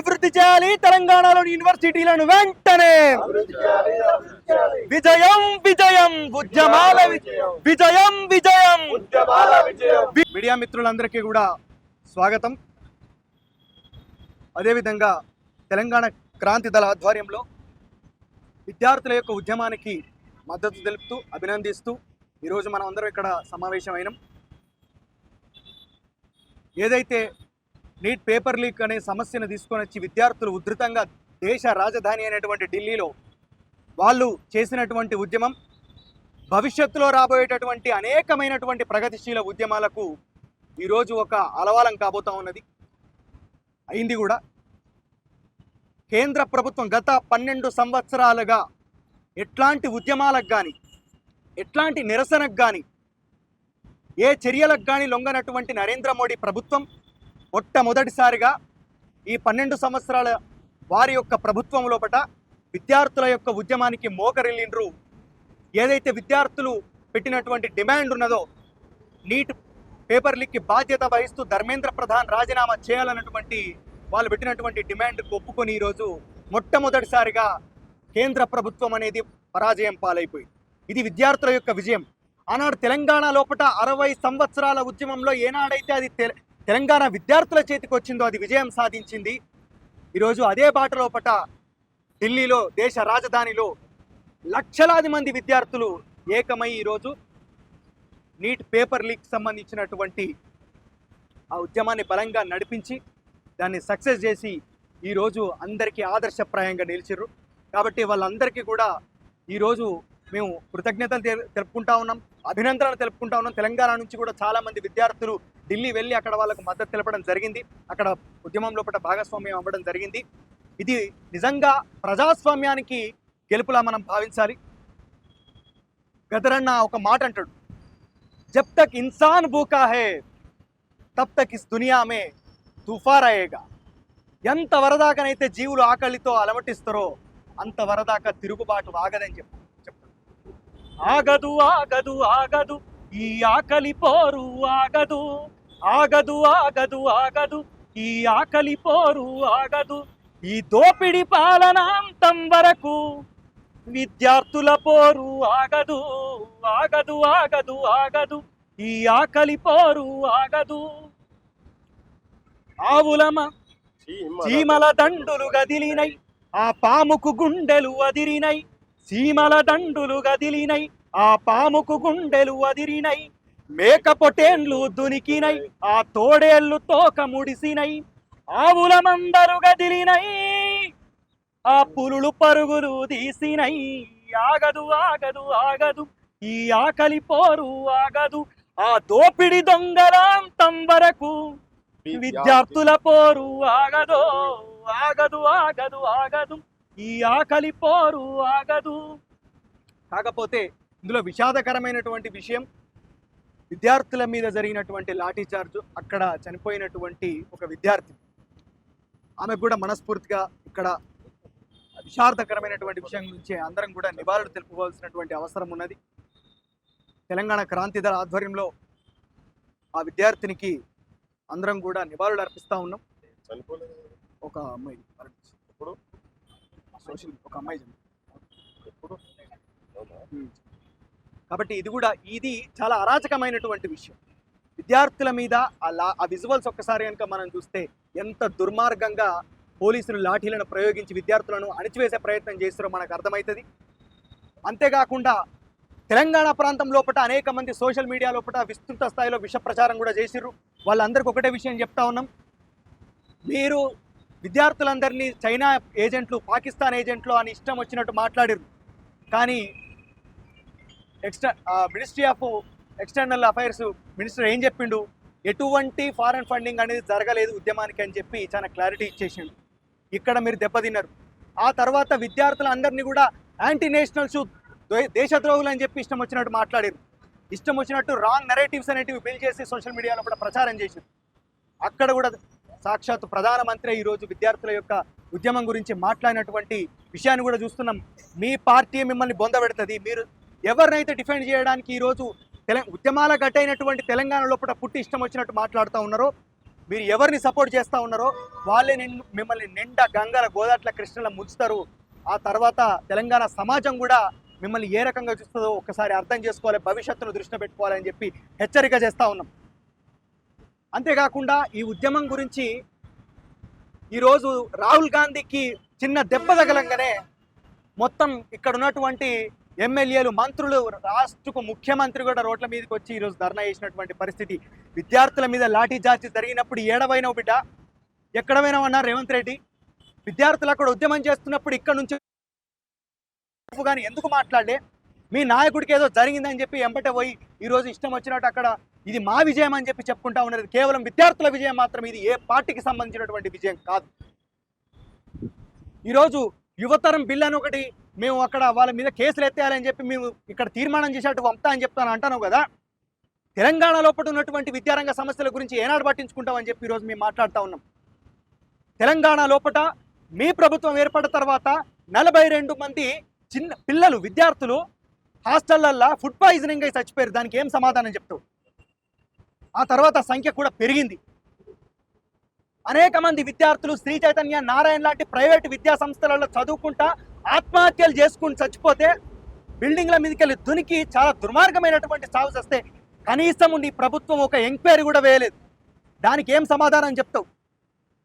అభివృద్ధి చేయాలి తెలంగాణలోని యూనివర్సిటీలను వెంటనే. విజయం విజయం ఉద్యమాల విజయం విజయం. మీడియా మిత్రులందరికీ కూడా స్వాగతం. అదేవిధంగా తెలంగాణ క్రాంతి దళ ఆధ్వర్యంలో విద్యార్థుల యొక్క ఉద్యమానికి మద్దతు తెలుపుతూ అభినందిస్తూ ఈరోజు మనం అందరం ఇక్కడ సమావేశమైనాం. ఏదైతే నీట్ పేపర్ లీక్ అనే సమస్యను తీసుకొని వచ్చి విద్యార్థులు ఉధృతంగా దేశ రాజధాని అయినటువంటి ఢిల్లీలో వాళ్ళు చేసినటువంటి ఉద్యమం భవిష్యత్తులో రాబోయేటటువంటి అనేకమైనటువంటి ప్రగతిశీల ఉద్యమాలకు ఈరోజు ఒక అలవాలం కాబోతా ఉన్నది, అయింది కూడా. కేంద్ర ప్రభుత్వం గత 12 సంవత్సరాలుగా ఎట్లాంటి ఉద్యమాలకు కానీ ఎట్లాంటి నిరసనకు కానీ ఏ చర్యలకు కానీ లొంగనటువంటి నరేంద్ర మోడీ ప్రభుత్వం మొట్టమొదటిసారిగా ఈ 12 సంవత్సరాల వారి యొక్క ప్రభుత్వం లోపట విద్యార్థుల యొక్క ఉద్యమానికి మోకరిల్లిండ్రు. ఏదైతే విద్యార్థులు పెట్టినటువంటి డిమాండ్ ఉన్నదో నీట్ పేపర్ లీక్కి బాధ్యత వహిస్తూ ధర్మేంద్ర ప్రధాన్ రాజీనామా చేయాలన్నటువంటి వాళ్ళు పెట్టినటువంటి డిమాండ్కు ఒప్పుకొని ఈరోజు మొట్టమొదటిసారిగా కేంద్ర ప్రభుత్వం అనేది పరాజయం పాలైపోయింది. ఇది విద్యార్థుల యొక్క విజయం. ఆనాడు తెలంగాణ లోపట 60 సంవత్సరాల ఉద్యమంలో ఏనాడైతే అది తెలంగాణ విద్యార్థుల చేతికి వచ్చిందో అది విజయం సాధించింది. ఈరోజు అదే బాట లోపట ఢిల్లీలో దేశ రాజధానిలో లక్షలాది మంది విద్యార్థులు ఏకమై ఈరోజు నీట్ పేపర్ లీక్ సంబంధించినటువంటి ఆ ఉద్యమాన్ని బలంగా నడిపించి దాన్ని సక్సెస్ చేసి ఈరోజు అందరికీ ఆదర్శప్రాయంగా నిలిచిర్రు. కాబట్టి వాళ్ళందరికీ కూడా ఈరోజు మేము కృతజ్ఞతలు తెలుపుకుంటా ఉన్నాం, అభినందనలు తెలుపుకుంటా ఉన్నాం. తెలంగాణ నుంచి కూడా చాలామంది విద్యార్థులు ఢిల్లీ వెళ్ళి అక్కడ వాళ్ళకు మద్దతు తెలపడం జరిగింది, అక్కడ ఉద్యమం లోపల భాగస్వామ్యం అవ్వడం జరిగింది. ఇది నిజంగా ప్రజాస్వామ్యానికి గెలుపులా మనం భావించాలి. గదరన్న ఒక మాట అంటాడు, జబ్ తక్ ఇన్సాన్ భూకా హే తబ్ తక్ ఇస్ దునియా మే తుఫాన్ అయేగా. ఎంత వరదాకనైతే జీవులు ఆకలితో అలమటిస్తారో అంత వరదాకా తిరుగుబాటు ఆగదని చెప్తాడు. ఆగదు ఆగదు ఆగదు ఈ ఆకలి పోరు ఆగదు, ఆగదు ఆగదు ఆగదు ఈ ఆకలి పోరు ఆగదు, ఈ దోపిడి పాలనాంతం వరకు విద్యార్థుల పోరు ఆగదు, ఆగదు ఆగదు ఆగదు ఈ ఆకలి పోరు ఆగదు. ఆవులమ చీమల దండులు గదిలినై ఆ పాముకు గుండెలు అదిరినై, సీమల దండులు గదిలినై ఆ పాముకు గుండెలు అదిరినై, మేక పొటేన్లు దునికినై ఆ తోడేళ్లు తోక ముడిసినై, ఆవుల మందరు గదిలినై ఆ పులులు పరుగులు తీసినై, ఆగదు ఆగదు ఆగదు ఈ ఆకలి పోరు ఆగదు, ఆ దోపిడి దొంగలాంతం వరకు విద్యార్థుల పోరు ఆగదు, ఆగదు ఆగదు ఆగదు ఈ ఆకలి పోరు ఆగదు. కాకపోతే ఇందులో విషాదకరమైనటువంటి విషయం విద్యార్థుల మీద జరిగినటువంటి లాఠీచార్జు. అక్కడ చనిపోయినటువంటి ఒక విద్యార్థి, ఆమెకు కూడా మనస్ఫూర్తిగా ఇక్కడ విషాదకరమైనటువంటి విషయం గురించి అందరం కూడా నివాళులు తెలుపుకోవాల్సినటువంటి అవసరం ఉన్నది. తెలంగాణ క్రాంతి దళ ఆధ్వర్యంలో ఆ విద్యార్థినికి అందరం కూడా నివాళులు అర్పిస్తూ ఉన్నాం. ఒక అమ్మాయి ఒక అమ్మాయి కాబట్టి ఇది చాలా అరాచకమైనటువంటి విషయం. విద్యార్థుల మీద ఆ విజువల్స్ ఒక్కసారి కనుక మనం చూస్తే ఎంత దుర్మార్గంగా పోలీసులు లాఠీలను ప్రయోగించి విద్యార్థులను అణిచివేసే ప్రయత్నం చేస్తారో మనకు అర్థమవుతుంది. అంతేకాకుండా తెలంగాణ ప్రాంతం లోపల అనేక మంది సోషల్ మీడియా లోపల విస్తృత స్థాయిలో విష ప్రచారం కూడా చేసిర్రు. వాళ్ళందరికీ ఒకటే విషయం చెప్తా ఉన్నాం, మీరు విద్యార్థులందరినీ చైనా ఏజెంట్లు పాకిస్తాన్ ఏజెంట్లు అని ఇష్టం వచ్చినట్టు మాట్లాడిరు. కానీ ministry of external affairs minister ఏం చెప్పిండు, ఎటువంటి ఫారెన్ ఫండింగ్ అనేది జరగలేదు ఉద్యమానికి అని చెప్పి చాలా క్లారిటీ ఇచ్చేసిండు. ఇక్కడ మీరు దెబ్బతిన్నారు. ఆ తర్వాత విద్యార్థులందరినీ కూడా యాంటీ నేషనల్స్ దేశద్రోహులు అని చెప్పి ఇష్టం వచ్చినట్టు మాట్లాడారు. ఇష్టం వచ్చినట్టు రాంగ్ నెరేటివ్స్ అనేటివి బిల్డ్ చేసి సోషల్ మీడియాలో కూడా ప్రచారం చేశారు. అక్కడ కూడా సాక్షాత్ ప్రధానమంత్రి ఈరోజు విద్యార్థుల యొక్క ఉద్యమం గురించి మాట్లాడినటువంటి విషయాన్ని కూడా చూస్తున్నాం. మీ పార్టీ మిమ్మల్ని బొందబెడుతుంది, మీరు ఎవరినైతే డిఫెండ్ చేయడానికి ఈరోజు ఉద్యమాల గట్టైనటువంటి తెలంగాణ లోపల పుట్టి ఇష్టం వచ్చినట్టు మాట్లాడుతూ ఉన్నారో మీరు ఎవరిని సపోర్ట్ చేస్తూ ఉన్నారో వాళ్ళే మిమ్మల్ని నిండా గంగల గోదాట్ల కృష్ణల ముంచుతారు. ఆ తర్వాత తెలంగాణ సమాజం కూడా మిమ్మల్ని ఏ రకంగా చూస్తుందో ఒక్కసారి అర్థం చేసుకోవాలి, భవిష్యత్తును దృష్టిలో పెట్టుకోవాలని చెప్పి హెచ్చరిక చేస్తూ ఉన్నాం. అంతేకాకుండా ఈ ఉద్యమం గురించి ఈరోజు రాహుల్ గాంధీకి చిన్న దెబ్బ తగలంగానే మొత్తం ఇక్కడ ఉన్నటువంటి ఎమ్మెల్యేలు, మంత్రులు, రాష్ట్రకు ముఖ్యమంత్రి కూడా రోడ్ల మీదకి వచ్చి ఈరోజు ధర్నా చేసినటువంటి పరిస్థితి. విద్యార్థుల మీద లాఠీ చార్జీ జరిగినప్పుడు ఏడవైనావు బిడ్డ, ఎక్కడ పోయినావన్నారు రేవంత్ రెడ్డి? విద్యార్థులు అక్కడ ఉద్యమం చేస్తున్నప్పుడు ఇక్కడ నుంచి కానీ ఎందుకు మాట్లాడలే? మీ నాయకుడికి ఏదో జరిగిందని చెప్పి ఎంబటే పోయి ఈరోజు ఇష్టం వచ్చినట్టు అక్కడ ఇది మా విజయం అని చెప్పి చెప్పుకుంటా ఉన్నది కేవలం విద్యార్థుల విజయం మాత్రం, ఇది ఏ పార్టీకి సంబంధించినటువంటి విజయం కాదు. ఈరోజు యువతరం బిల్ అని ఒకటి మేము అక్కడ వాళ్ళ మీద కేసులు ఎత్తేయాలని చెప్పి మేము ఇక్కడ తీర్మానం చేసేట్టు పంపుతా అని చెప్తాను అంటాను కదా. తెలంగాణ లోపల ఉన్నటువంటి విద్యారంగ సమస్యల గురించి ఏనాడు పట్టించుకుంటామని చెప్పి ఈరోజు మేము మాట్లాడుతూ ఉన్నాం. తెలంగాణ లోపల మీ ప్రభుత్వం ఏర్పడిన తర్వాత 42 మంది చిన్న పిల్లలు, విద్యార్థులు హాస్టళ్లల్లో ఫుడ్ పాయిజనింగ్ అయి చచ్చిపోయారు. దానికి ఏం సమాధానం చెప్తావు? ఆ తర్వాత సంఖ్య కూడా పెరిగింది. అనేక మంది విద్యార్థులు శ్రీ చైతన్య, నారాయణ లాంటి ప్రైవేటు విద్యా సంస్థలలో చదువుకుంటా ఆత్మహత్యలు చేసుకుని చచ్చిపోతే బిల్డింగ్ల మీదకి వెళ్ళి దునికి చాలా దుర్మార్గమైనటువంటి సాగు వస్తే కనీసం నీ ప్రభుత్వం ఒక ఎంక్వైరీ కూడా వేయలేదు. దానికి ఏం సమాధానం చెప్తావు?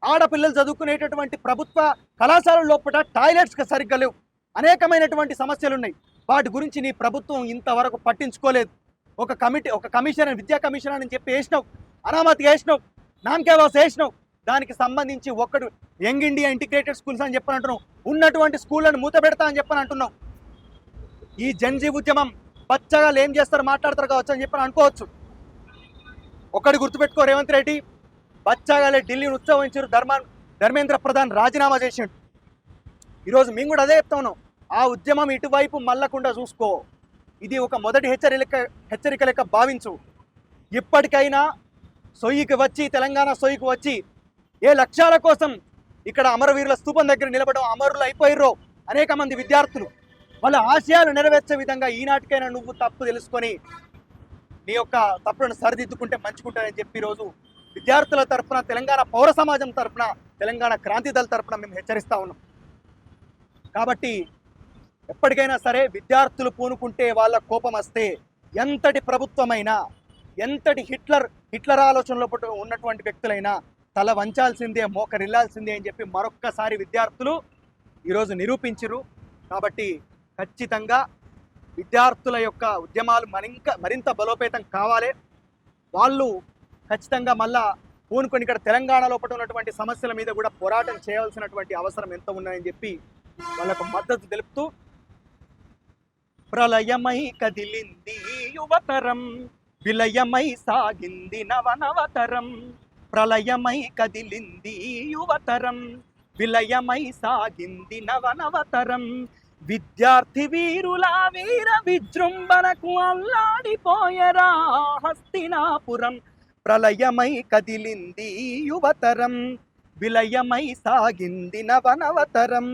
ఆడపిల్లలు చదువుకునేటటువంటి ప్రభుత్వ కళాశాలల లోపల టాయిలెట్స్ సరిగ్గా లేవు, అనేకమైనటువంటి సమస్యలు ఉన్నాయి. వాటి గురించి నీ ప్రభుత్వం ఇంతవరకు పట్టించుకోలేదు. ఒక కమిషనర్, విద్యా కమిషనర్ అని చెప్పి వేసినావు, అనామతిగా వేసినావు, నామకేవాస్ వేసినావు. దానికి సంబంధించి ఒక్కడు యంగ్ ఇండియా ఇంటిగ్రేటెడ్ స్కూల్స్ అని చెప్పని అంటున్నావు, ఉన్నటువంటి స్కూళ్ళను మూత పెడతా అని చెప్పని అంటున్నావు. ఈ జన్జీ ఉద్యమం పచ్చగా ఏం చేస్తారు, మాట్లాడతారు కావచ్చు అని చెప్పని అనుకోవచ్చు. ఒక్కడి గుర్తుపెట్టుకో రేవంత్ రెడ్డి, బచ్చాగాలే ఢిల్లీని ఉత్సవించారు, ధర్మేంద్ర ప్రధాన్ రాజీనామా చేసిండు. ఈరోజు మేము కూడా అదే చెప్తా ఉన్నాం, ఆ ఉద్యమం ఇటువైపు మళ్ళకుండా చూసుకో. ఇది ఒక మొదటి హెచ్చరిక లెక్క భావించు. ఇప్పటికైనా సొయ్యికి వచ్చి, తెలంగాణ సొయ్యికి వచ్చి ఏ లక్ష్యాల కోసం ఇక్కడ అమరవీరుల స్తూపం దగ్గర నిలబడడం అమరులు అయిపోయిర్రో అనేక మంది విద్యార్థులు, వాళ్ళ ఆశయాలు నెరవేర్చే విధంగా ఈనాటికైనా నువ్వు తప్పు తెలుసుకొని నీ యొక్క తప్పులను సరిదిద్దుకుంటే మంచుకుంటానని చెప్పి ఈరోజు విద్యార్థుల తరఫున, తెలంగాణ పౌర సమాజం తరఫున, తెలంగాణ క్రాంతి దళ తరఫున మేము హెచ్చరిస్తూ ఉన్నాం. కాబట్టి ఎప్పటికైనా సరే విద్యార్థులు పూనుకుంటే వాళ్ళ కోపం వస్తే ఎంతటి ప్రభుత్వమైనా, ఎంతటి హిట్లర్ ఆలోచనలో ఉన్నటువంటి వ్యక్తులైనా తల వంచాల్సిందే, మోకరిల్లాల్సిందే అని చెప్పి మరొక్కసారి విద్యార్థులు ఈరోజు నిరూపించరు. కాబట్టి ఖచ్చితంగా విద్యార్థుల యొక్క ఉద్యమాలు మరింత బలోపేతం కావాలి. వాళ్ళు ఖచ్చితంగా మళ్ళా పూనుకొని ఇక్కడ తెలంగాణ లోపల ఉన్నటువంటి సమస్యల మీద కూడా పోరాటం చేయాల్సినటువంటి అవసరం ఎంత ఉన్నదని చెప్పి వాళ్ళకు మద్దతు తెలుపుతూ, ప్రళయమై కదిలింది యువతరం, విలయమై సాగింది నవనవతరం. ప్రళయమై కదిలింది యువతరం, విలయమై సాగింది నవనవతరం. విద్యార్థి వీరుల వీర విజృంభణకు అల్లాడిపోయరా హస్తినాపురం. ప్రళయమై కదిలింది యువతరం, విలయమై సాగింది నవనవతరం.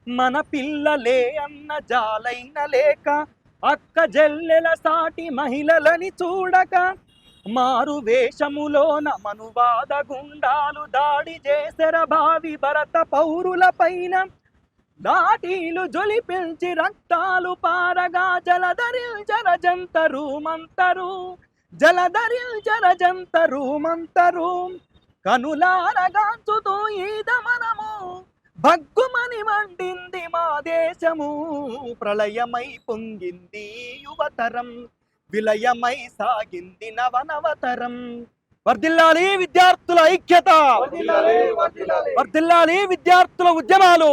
మన పిల్లలే అన్న జాలైన లేక, అక్క జల్లెల సాటి మహిళలని చూడక, మారు వేషములోన మనువాద గుండాలు దాడి చేసెర భావి భరత పౌరుల పైన. లాఠీలు జొలిపిల్చి రక్తాలు పారగా జలధరిల్చర జంతరు మంతరు, జలధరిల్చర జంతరు మంతరు. కనులారగాంచుతూ ఈదమనము భగ్గుమని మండింది మా దేశము. ప్రళయమై పొంగింది యువతరం, విలయమై సాగింది నవనవతరం. వర్ధిల్లాలి విద్యార్థుల ఐక్యత, వర్ధిల్లాలి విద్యార్థుల ఉద్యమాలు.